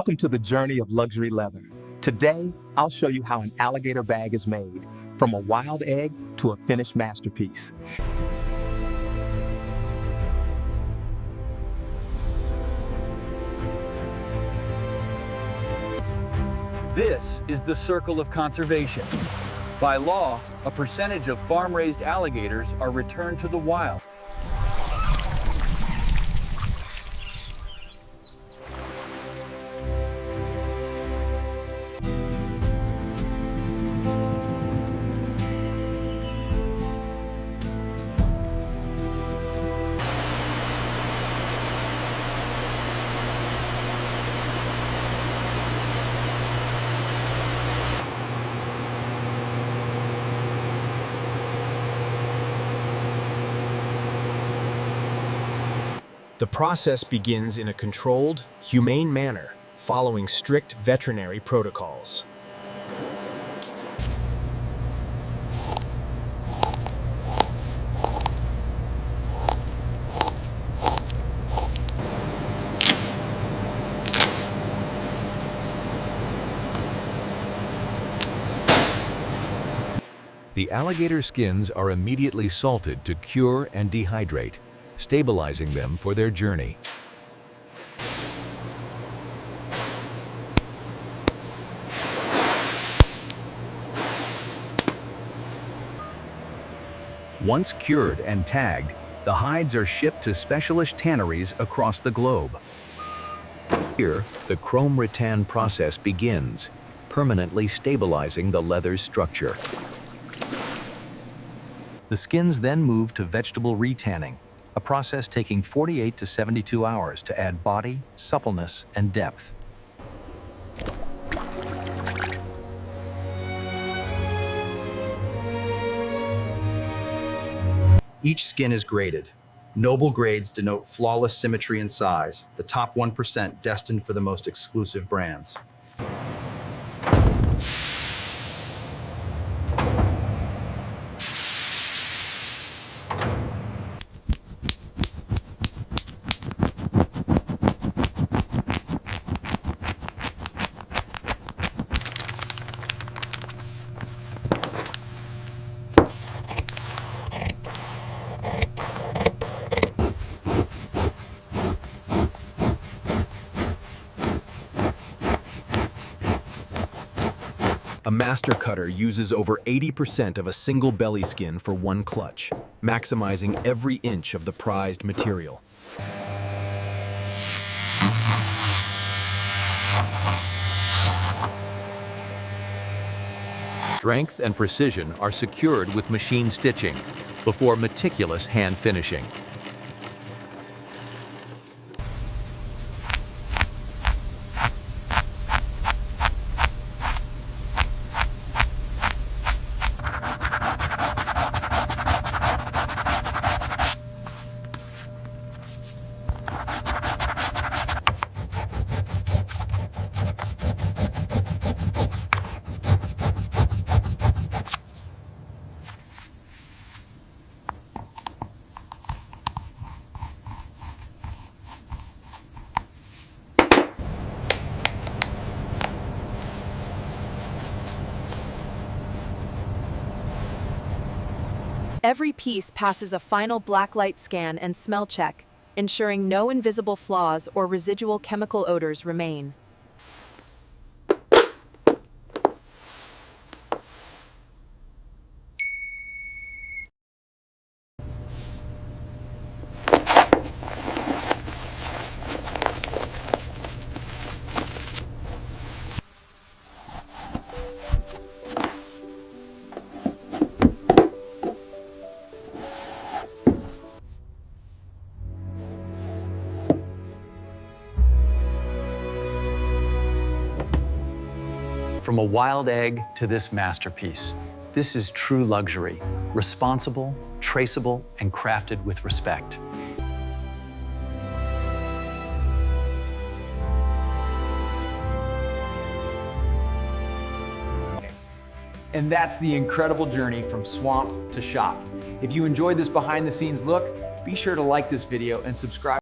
Welcome to the journey of luxury leather. Today, I'll show you how an alligator bag is made, from a wild egg to a finished masterpiece. This is the circle of conservation. By law, a percentage of farm-raised alligators are returned to the wild. The process begins in a controlled, humane manner, following strict veterinary protocols. The alligator skins are immediately salted to cure and dehydrate, stabilizing them for their journey. Once cured and tagged, the hides are shipped to specialist tanneries across the globe. Here, the chrome rattan process begins, permanently stabilizing the leather's structure. The skins then move to vegetable retanning, a process taking 48 to 72 hours to add body, suppleness, and depth. Each skin is graded. Noble grades denote flawless symmetry and size, the top 1% destined for the most exclusive brands. A master cutter uses over 80% of a single belly skin for one clutch, maximizing every inch of the prized material. Strength and precision are secured with machine stitching before meticulous hand finishing. Every piece passes a final blacklight scan and smell check, ensuring no invisible flaws or residual chemical odors remain. From a wild egg to this masterpiece, this is true luxury, responsible, traceable, and crafted with respect. And that's the incredible journey from swamp to shop. If you enjoyed this behind the scenes look, be sure to like this video and subscribe.